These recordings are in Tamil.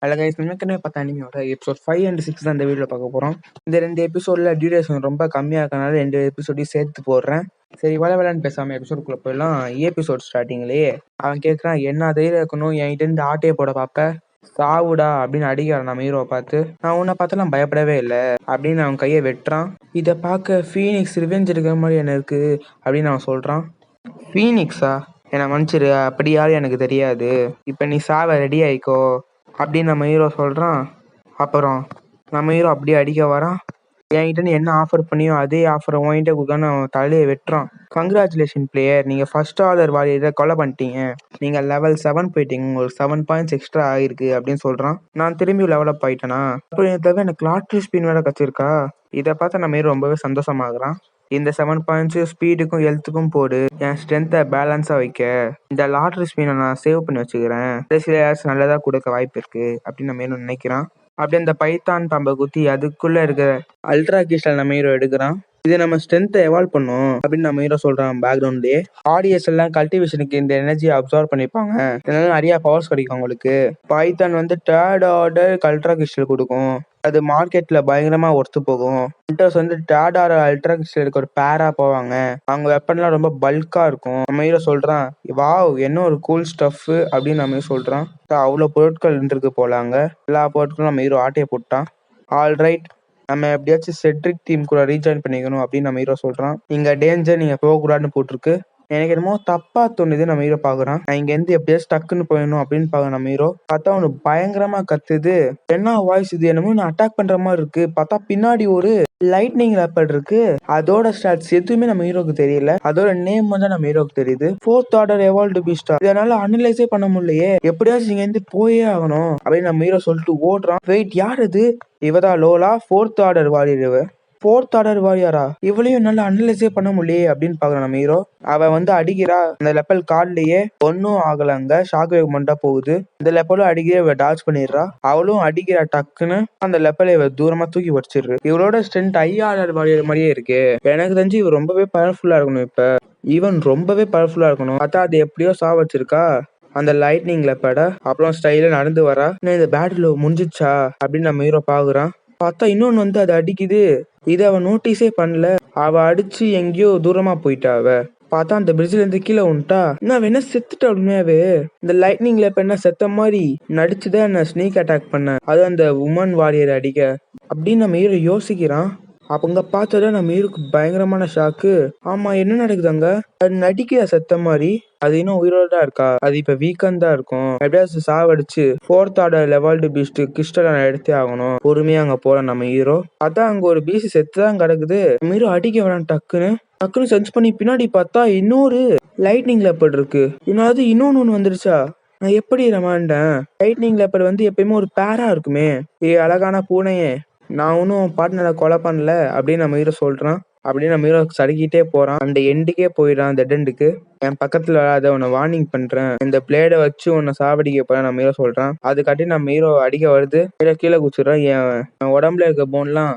அதில் கைஸ் நமக்குன்னு பார்த்தா அனிமியோட எபிசோட் 5 and 6 தான் இந்த வீடியோவில் பார்க்க போகிறோம். இந்த 2 எபிசோடில் டியூரேஷன் ரொம்ப கம்மியாக இருக்கனால 2 எபிசோடையும் சேர்த்து போடுறேன். சரி விளையான்னு பேசாமல் எபிசோடுக்குள்ளே போயிடலாம். எபிசோட் ஸ்டார்டிங்லேயே அவன் கேட்குறான், என்ன தைரியம் இருக்கணும் என்கிட்ட இருந்து ஆட்டையை போட பார்ப்ப, சாவுடா அப்படின்னு அடிக்கிறான் நம்ம ஹீரோவை பார்த்து. நான் உன்னை பார்த்தலாம் பயப்படவே இல்லை அப்படின்னு அவன் கையை வெட்டுறான். இதை பார்க்க ஃபீனிக்ஸ் ரிவெஞ்ச் எடுக்கிற மாதிரி என்ன இருக்குது அப்படின்னு அவன் சொல்கிறான். ஃபீனிக்ஸா, என்னை மன்னிச்சிரு, அப்படி யாரும் எனக்கு தெரியாது, இப்போ நீ சாவ ரெடி ஆயிக்கோ அப்படின்னு நம்ம ஹீரோ சொல்கிறான். அப்புறம் நம்ம ஹீரோ அப்படியே அடிக்க வரான். என்கிட்ட நீ என்ன ஆஃபர் பண்ணியோ அதே ஆஃபரை உன்கிட்ட கொடுக்கான்னு அவன் தலையை வெட்டுறான். கங்க்ராச்சுலேஷன் பிளேயர், நீங்கள் ஃபர்ஸ்ட் ஆர்டர் வாரியரை கொலை பண்ணிட்டீங்க, நீங்கள் level 7 போயிட்டீங்க, உங்களுக்கு 7 பாயிண்ட்ஸ் எக்ஸ்ட்ரா ஆகிருக்கு அப்படின்னு சொல்கிறான். நான் திரும்பி லெவலப் ஆகிட்டேனா, அப்புறம் இதை தவிர எனக்கு லாட்ரி ஸ்பின் வேறு கச்சிருக்கா. இதை பார்த்தா நம்ம ஹீரோ ரொம்பவே சந்தோஷமாகறான். இந்த 7 பாயிண்ட்ஸு ஸ்பீடுக்கும் ஹெல்த்துக்கும் போடு, என் ஸ்ட்ரென்த்தை பேலன்ஸாக வைக்க. இந்த லாட்ரி ஸ்பினை நான் சேவ் பண்ணி வச்சுக்கிறேன், சில ஏதாச்சும் நல்லதாக கொடுக்க வாய்ப்பு இருக்குது அப்படின்னு நம்ம ஹீரோ நினைக்கிறான். அப்படியே அந்த பைத்தான் பாம்பை குத்தி அதுக்குள்ளே இருக்கிற அல்ட்ரா கிறிஸ்டல் நம்ம ஹீரோ எடுக்கிறான். இது நம்ம ஸ்ட்ரென்த்தை எவால்வ் பண்ணும் அப்படின்னு நம்ம ஹீரோ சொல்கிறான். பேக்ரவுண்ட்லேயே ஆடியன்ஸ் எல்லாம் கல்டிவேஷனுக்கு இந்த எனர்ஜியை அப்சர்வ் பண்ணிப்பாங்க, இதனால நிறையா பவர்ஸ் கிடைக்கும் அவங்களுக்கு. பைத்தான் வந்து தேர்ட் ஆர்டர் அல்ட்ரா கிறிஸ்டல் கொடுக்கும், அது மார்க்கெட்ல பயங்கரமா ஒர்த்து போகும். ஹண்டர்ஸ் வந்து தேர்ட் ஆர்டர் அல்ட்ரா கிறிஸ்டலுக்கு ஒரு பேரா போவாங்க, அவங்க வெப்பன்லாம் ரொம்ப பல்கா இருக்கும். நம்ம ஹீரோ சொல்றான், வாவ் என்ன ஒரு கூல் ஸ்டஃப் அப்படின்னு நம்ம சொல்றான். அவ்வளோ பொருட்கள் இருந்திருக்கு போல, அங்க எல்லா பொருட்களும் நம்ம ஹீரோ ஆட்டையை போட்டான். ஆல்ரைட், நம்ம எப்படியாச்சும் செட்ரிக் டீம் கூட ரீஜாயின் பண்ணிக்கணும் அப்படின்னு நம்ம ஹீரோ சொல்றான். இங்க டேஞ்சர், நீங்க போகக்கூடாதுன்னு போட்டிருக்கு. எனக்கு என்னமோ தப்பா தோணுது நம்ம ஹீரோ பாக்குறான். நான் இங்க இருந்து எப்படியாச்சும் டக்குன்னு போயிடணும் அப்படின்னு பாக்க நம்ம ஹீரோ பார்த்தா அவனு பயங்கரமா கத்துது. என்ன வாய்ஸ் இது, என்னமோ நான் அட்டாக் பண்ற மாதிரி இருக்கு. பார்த்தா பின்னாடி ஒரு லைட்னிங் லேப்பர் இருக்கு, அதோட ஸ்டாட்ஸ் எதுவுமே நம்ம ஹீரோக்கு தெரியல, அதோட நேம் வந்து நம்ம ஹீரோக்கு தெரியுது, 4th ஆர்டர் எவால்வ்டு பீஸ்டா. இதனால அனலைஸே பண்ண முடியலையே, எப்படியாச்சும் இங்க இருந்து போயே ஆகணும் அப்படின்னு நம்ம ஹீரோ சொல்லிட்டு ஓடுறான். வெயிட், யார் இது? இவதான் Lola, 4th order warrior. 4th order வாரியரா? இவளையும் நல்லா அனலைஸே பண்ண முடியலையே அப்படின்னு பாக்குறான் நம்ம ஹீரோ. அவ வந்து அடிக்கிறா, அந்த லெப்பல் கார்ட்லயே ஒன்னும் ஆகலங்க, ஷாக் வேவ் மட்டும் போகுது. இந்த லெப்பலும் அடிக்கிற இவ டாச் பண்ணிடுறா, அவளும் அடிக்கிறா, டக்குன்னு அந்த லெப்பலை இவ தூரமா தூக்கி வச்சிடுற. இவளோட ஸ்ட்ரென்த் ஐஆர்ஆர் வாரியர் மாதிரியே இருக்கு. எனக்கு தெரிஞ்சு இவ ரொம்பவே பவர்ஃபுல்லா இருக்கணும். இப்ப ஈவன் ரொம்பவே பவர்ஃபுல்லா இருக்கணும். பார்த்தா அது எப்படியோ சாவச்சிருக்கா அந்த லைட்னிங் லெப்பட. அப்புறம் ஸ்டைல நடந்து வரா. இந்த பேட்டில் முடிஞ்சிச்சா அப்படின்னு நம்ம ஹீரோ பாக்குறான். பார்த்தா இன்னொன்னு வந்து அதை அடிக்குது, இதை அவன் நோட்டீஸே பண்ணல. அவ அடிச்சு எங்கேயோ தூரமா போயிட்டா. அவ பார்த்தா அந்த பிரிட்ஜ்ல இருந்து கீழே உண்டா. நான் என்ன செத்துட்டா உண்மையாவே? இந்த லைட்னிங்ல இப்ப என்ன செத்த மாதிரி நடிச்சுதான் என்ன ஸ்னீக் அட்டாக் பண்ண, அது அந்த உமன் வாரியர் அடிக்க அப்படின்னு நம்ம ஹீரோ யோசிக்கிறான். அவங்க பார்த்தத நம்ம ஹீரோக்கு பயங்கரமான ஷாக்கு. ஆமா, என்ன நடக்குது அங்க? அது நடிக்கிற செத்த மாதிரி, அது இன்னும் உயிரோட தான் இருக்கா? அது இப்ப வீக்கன் தான் இருக்கும். எப்படியாச்சும் சாவடிச்சு 4th ஆர்டர் லெவல்டு பீஸ்ட் கிறிஸ்டலை எடுத்தே ஆகணும். பொறுமையா அங்க போற நம்ம ஹீரோ. அதான் அங்க ஒரு பீஸ் செத்துதான் கிடக்குது. நம்ம ஹீரோ அடிக்க வேணாம், டக்குன்னு சென்ஸ் பண்ணி பின்னாடி பார்த்தா இன்னொரு லைட்னிங் லெப்பர்ட் இருக்கு. இன்னொன்னு வந்துருச்சா? நான் எப்படி ரமாண்டேன்? லைட்னிங் லெப்பர்ட் வந்து எப்பயுமே ஒரு பேரா இருக்குமே. அழகான பூனையே, நான் ஒன்னும் பார்ட்னரை கொலை பண்ணல அப்படின்னு நம்ம ஹீரோ சொல்றான். அப்படின்னு நம்ம ஹீரோ சடுக்கிட்டே போறான், அந்த எண்டுக்கே போயிடான், டெட் எண்டுக்கு. என் பக்கத்துல வராத, உன்னை வார்னிங் பண்றேன், இந்த பிளேடை வச்சு உன்னை சாவடிக்க போறேன் நம்ம ஹீரோ சொல்றான். அது காட்டி நம்ம ஹீரோ அடிக்க வருது, கீழே குச்சிடுறான். என் உடம்புல இருக்க போன்லாம்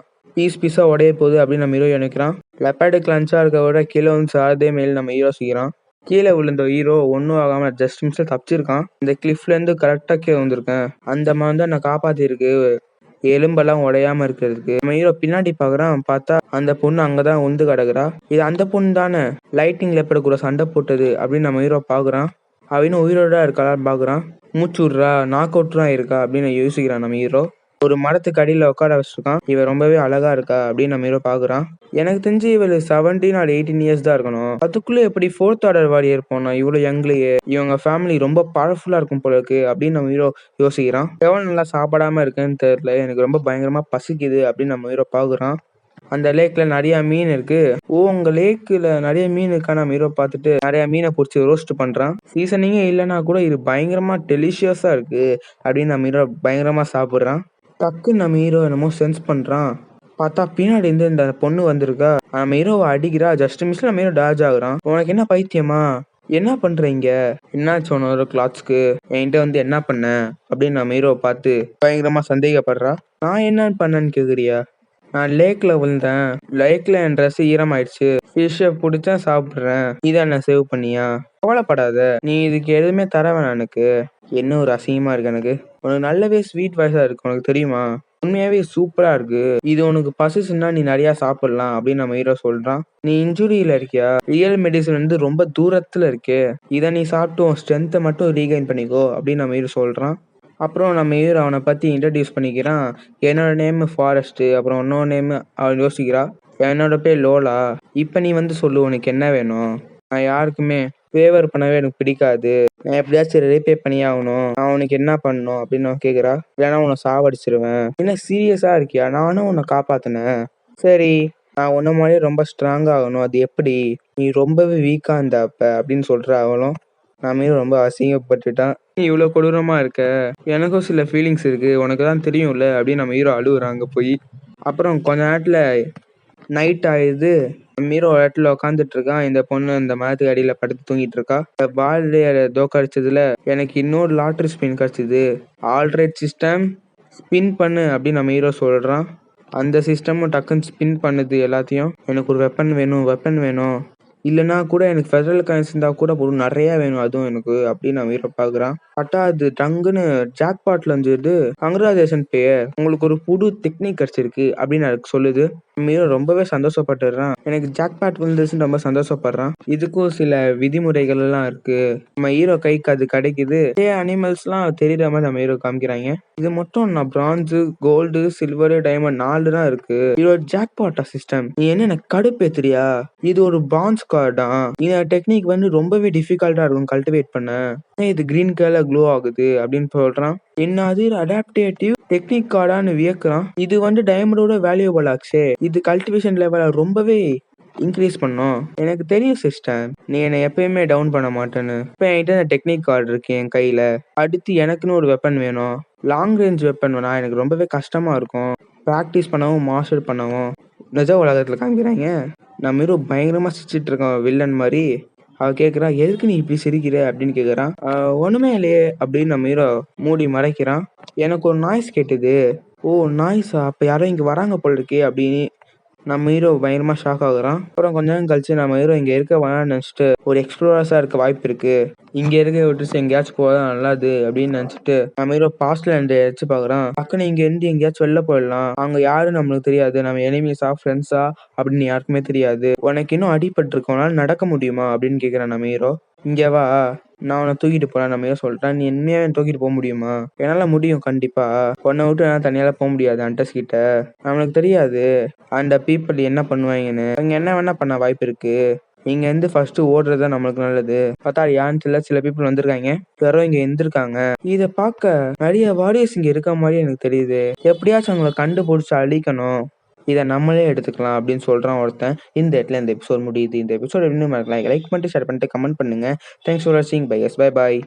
பீஸா உடைய போகுது அப்படின்னு நம்ம ஹீரோ நினைக்கிறான். லெப்பர்டு கிளன்ச்சா இருக்க விட கீழே வந்து சாதே மேல் நம்ம ஹீரோ செய்கிறான். கீழே விழுந்த ஹீரோ ஒன்றும் ஆகாம ஜஸ்ட் மிஸ்ல தப்பிச்சிருக்கான். இந்த கிளிஃப்ல இருந்து கரெக்டா கீழே வந்திருக்கேன், அந்த மாதிரி தான் நான் காப்பாத்திருக்கு, எலும்பெல்லாம் உடையாம இருக்கிறதுக்கு. நம்ம ஹீரோ பின்னாடி பாக்குறான். பார்த்தா அந்த பொண்ணு அங்கதான் உந்து கிடக்குறா. இது அந்த பொண்ணு தானே லைட்டிங் லெப்பர்ட் கூட சண்டை போட்டது அப்படின்னு நம்ம ஹீரோ பாக்குறான். அவனும் உயிரோட இருக்காளான்னு பாக்குறான். மூச்சு விடுறா, நாக் அவுட்ரா இருக்கா அப்படின்னு யோசிக்கிறான் நம்ம ஹீரோ. ஒரு மரத்துக்கு அடியில உட்கார வச்சிருக்கான். இவ ரொம்பவே அழகா இருக்கா அப்படின்னு நம்ம ஹீரோ பாக்குறான். எனக்கு தெரிஞ்சு இவளு 17 or 18 இயர்ஸ் தான் இருக்கணும். அதுக்குள்ள எப்படி 4th ஆர்டர் வாரியர் போனா இவ்வளவு யங்லயே? இவங்க ஃபேமிலி ரொம்ப பவர்ஃபுல்லா இருக்கும் போல இருக்கு அப்படின்னு நம்ம ஹீரோ யோசிக்கிறான். எவ்வளவு நல்லா சாப்பிடாம இருக்குன்னு தெரியல, எனக்கு ரொம்ப பயங்கரமா பசிக்குது அப்படின்னு நம்ம ஹீரோ பாக்குறான். அந்த லேக்ல நிறைய மீன் இருக்கு. உங்க லேக்ல நிறைய மீன் இருக்கா? நம்ம ஹீரோ பார்த்துட்டு நிறைய மீனை பிடிச்சி ரோஸ்ட் பண்றான். சீசனிங்கே இல்லைன்னா கூட இது பயங்கரமா டெலிஷியஸா இருக்கு அப்படின்னு நம்ம ஹீரோ பயங்கரமா சாப்பிடுறான். டக்குன்னு நம்ம ஹீரோ என்னமோ சென்ஸ் பண்றான். பார்த்தா பின்னாடி இருந்து இந்த பொண்ணு வந்திருக்கா. நம்ம ஹீரோவை அடிக்கிறா, ஜஸ்ட் மிஸ்ல நம்ம ஹீரோ டாஜ் ஆகுறான். உனக்கு என்ன பைத்தியமா, என்ன பண்றீங்க, என்னாச்சு உன்னோட கிளாத்ஸ்க்கு, என்கிட்ட வந்து என்ன பண்ண அப்படின்னு நம்ம ஹீரோவை பார்த்து பயங்கரமா சந்தேகப்படுறா. நான் என்ன பண்ணேன்னு கேக்குறியா? நான் லேக்ல விழுந்தேன், லேக்ல என் ட்ரெஸ் ஈரமாயிடுச்சு, ஃபிஷ்ஷை பிடிச்சா சாப்பிட்றேன், இதை என்ன சேவ் பண்ணியா? கவலைப்படாத, நீ இதுக்கு எதுவுமே தர வேணாம் எனக்கு. என்ன ஒரு அசிங்கமா இருக்கு எனக்கு. உனக்கு நல்லாவே ஸ்வீட் வாய்ஸா இருக்கு. உனக்கு தெரியுமா? உண்மையாவே சூப்பரா இருக்கு. இது உனக்கு பசிச்சுன்னா நீ நெறையா சாப்பிடலாம் அப்படின்னு நம்ம ஹீரோ சொல்றான். நீ இன்ஜுரியில இருக்கியா? ரியல் மெடிசின் வந்து ரொம்ப தூரத்துல இருக்கே. இத நீ சாப்பிட்டு உன் ஸ்ட்ரென்த்த மட்டும் ரீகெயின் பண்ணிக்கோ அப்படின்னு நம்ம ஹீரோ சொல்றான். அப்புறம் நம்ம ஹீரோ அவன பத்தி இன்ட்ரோடியூஸ் பண்ணிக்கிறான். என்னோட நேமு ஃபாரஸ்ட்டு. அப்புறம் உன்னோட நேமு அவ யோசிக்கிறா. என்னோட பேர் லோலா. இப்ப நீ வந்து சொல்லு உனக்கு என்ன வேணும்? நான் யாருக்குமே ஃபேவர் பண்ணவே எனக்கு பிடிக்காது. நான் எப்படியாச்சும் ரீபே பண்ணியே ஆகணும். நான் உனக்கு என்ன பண்ணணும் அப்படின்னு அவ கேட்குறா. இல்லைன்னா உன்னை சாவடிச்சிருவேன். என்ன சீரியஸா இருக்கியா? நானும் உன்னை காப்பாத்தினேன். சரி, நான் உன்ன மாதிரியே ரொம்ப ஸ்ட்ராங் ஆகணும். அது எப்படி? நீ ரொம்பவே வீக்கா இருந்த அப்ப அப்படின்னு சொல்றா அவளும். நாமே ரொம்ப அசிங்கப்பட்டுட்டான். நீ இவ்வளோ கொடூரமா இருக்க. எனக்கும் சில ஃபீலிங்ஸ் இருக்கு. உனக்கு தான் தெரியும்ல அப்படின்னு நம்ம ஹீரோ அழுவுறான் அங்க போய். அப்புறம் கொஞ்ச நேரத்துல நைட் ஆயிடுது. ஹீரோ ஒரு இடத்துல உட்காந்துட்டு இருக்கான். இந்த பொண்ணு இந்த மரத்துக்கு அடியில படுத்து தூங்கிட்டு இருக்கா. பால்லேயே தோக்கடிச்சதுல எனக்கு இன்னொரு லாட்டரி ஸ்பின் கிடைச்சது. ஆல்ரைட் சிஸ்டம் ஸ்பின் பண்ணு அப்படின்னு நம்ம ஹீரோ சொல்றான். அந்த சிஸ்டமும் டக்குன்னு ஸ்பின் பண்ணுது எல்லாத்தையும். எனக்கு ஒரு வெப்பன் வேணும், வெப்பன் வேணும். இல்லைன்னா கூட எனக்கு ஃபெடரல் கரன்சி இருந்தா கூட போதும். நிறைய வேணும் அதுவும் எனக்கு அப்படின்னு நான் ஹீரோ பார்க்குறான். அது டங்குன்னு ஜாக்பாட்ல இருந்துது. கங்க்ராச்சுலேஷன் பேர். உங்களுக்கு ஒரு புது டெக்னிக் கிடைச்சிருக்கு அப்படின்னு அதுக்கு சொல்லுது. ஹீரோ ரொம்பவே சந்தோஷப்பட்டுறான். எனக்கு ஜாக்பாட் விழுந்துச்சுன்னு ரொம்ப சந்தோஷப்படுறான். இதுக்கும் சில விதிமுறைகள் எல்லாம் இருக்கு. நம்ம ஹீரோ கைக்கு அது கிடைக்குது. அனிமல்ஸ்லாம் தெரியுற மாதிரி நம்ம ஹீரோ காமிக்கிறாங்க. இது மொத்தம் நான் பிரான்ஸு, கோல்டு, சில்வரு, டைமண்ட் 4 தான் இருக்கு. இது ஒரு ஜாக்பாட் சிஸ்டம். நீ என்ன எனக்கு கடுப்பேத்துறியா? இது ஒரு பிரான்ஸ் கார்டா? இந்த டெக்னிக் வந்து ரொம்பவே டிஃபிகல்ட்டா இருக்கும் கல்டிவேட் பண்ண. இது கிரீன் கலர்ல க்ளோ ஆகுது அப்படின்னு சொல்றான். என்னது அடாப்டேட்டிவ் டெக்னிக் கார்டான்னு வியக்குறான். இது வந்து டைமண்டோட வேல்யூபிள் ஆச்சே. இது கல்டிவேஷன் லெவல ரொம்பவே இன்க்ரீஸ் பண்ணும். எனக்கு தெரியும் சிஸ்டம். நீ என்னை எப்பயுமே டவுன் பண்ண மாட்டேன்னு. இப்போ என்கிட்ட இந்த டெக்னிக் கார்டு இருக்கு என் கையில. அடுத்து எனக்குன்னு ஒரு வெப்பன் வேணும். லாங் ரேஞ்ச் வெப்பன் வேணா. எனக்கு ரொம்பவே கஷ்டமா இருக்கும். ப்ராக்டிஸ் பண்ணவும் மாஸ்டர் பண்ணவும். நிஜ உலகத்துல காமிக்கிறாங்க. நம்ம ஹீரோ பயங்கரமா சிரிச்சிட்டு இருக்கான் வில்லன் மாதிரி. அவ கேட்குறா எதுக்கு நீ இப்படி சிரிக்கிற அப்படின்னு கேட்குறான். ஒண்ணுமே இல்லையே அப்படின்னு நம்ம ஹீரோ மூடி மறைக்கிறான். எனக்கு ஒரு நாய்ஸ் கேட்டுது. ஓ நாய்ஸா? அப்ப யாரோ இங்க வராங்க போல இருக்கே அப்படின்னு நம்ம ஹீரோ பயங்கரமா ஷாக் ஆகுறான். அப்புறம் கொஞ்ச நேரம் கழிச்சு நம்ம ஹீரோ இங்க இருக்க வேணாம்னு நினைச்சிட்டு ஒரு எக்ஸ்ப்ளோரர்ஸா இருக்க வாய்ப்பு இருக்கு. இங்க இருக்க விட்டுச்சு எங்கேயாச்சும் போதா நல்லது அப்படின்னு நினைச்சிட்டு நம்ம ஹீரோ பாஸ்ட்ல எச்சு பாக்குறான். டக்குன்னு இங்க இருந்து எங்கேயாச்சும் வெளில போயிடலாம். அங்க யாரும் நம்மளுக்கு தெரியாது. நம்ம எனிமீஸா ஃப்ரெண்ட்ஸா அப்படின்னு யாருக்குமே தெரியாது. உனக்கு இன்னும் அடிபட்டு இருக்கனால நடக்க முடியுமா அப்படின்னு கேக்குறான் நம்ம ஹீரோ. இங்க வா, நான் உன்னை தூக்கிட்டு போறேன் நம்ம ஹீரோ சொல்லிட்டான். நீ என்னையா தூக்கிட்டு போக முடியுமா? என்னால முடியும் கண்டிப்பா. உன்னை விட்டு என்னால தனியால போக முடியாது அண்டர்ஸ் கிட்ட. நம்மளுக்கு தெரியாது அந்த பீப்புள் என்ன பண்ணுவாங்கன்னு. அவங்க என்ன வேணா பண்ண வாய்ப்பு இருக்கு. இங்க இருந்து ஃபர்ஸ்ட் ஓடுறது நம்மளுக்கு நல்லது. பார்த்தா யான்னு தெரியல, சில பீப்புள் வந்திருக்காங்க. யாரோ இங்க இருந்திருக்காங்க. இத பார்க்க நிறைய வாரியர்ஸ் இங்க இருக்க மாதிரி எனக்கு தெரியுது. எப்படியாச்சும் அவங்களை கண்டுபிடிச்சு அழிக்கணும். இதை நம்மளே எடுத்துக்கலாம் அப்படின்னு சொல்றான் ஒருத்தன். இந்த இடத்துல இந்த எபிசோட் முடியுது. இந்த எபிசோட் இன்னும் லைக் பண்ணிட்டு ஷேர் பண்ணிட்டு கமெண்ட் பண்ணுங்க. தேங்க்ஸ் ஃபார் வாட்சிங். பை எஸ் பை பாய்.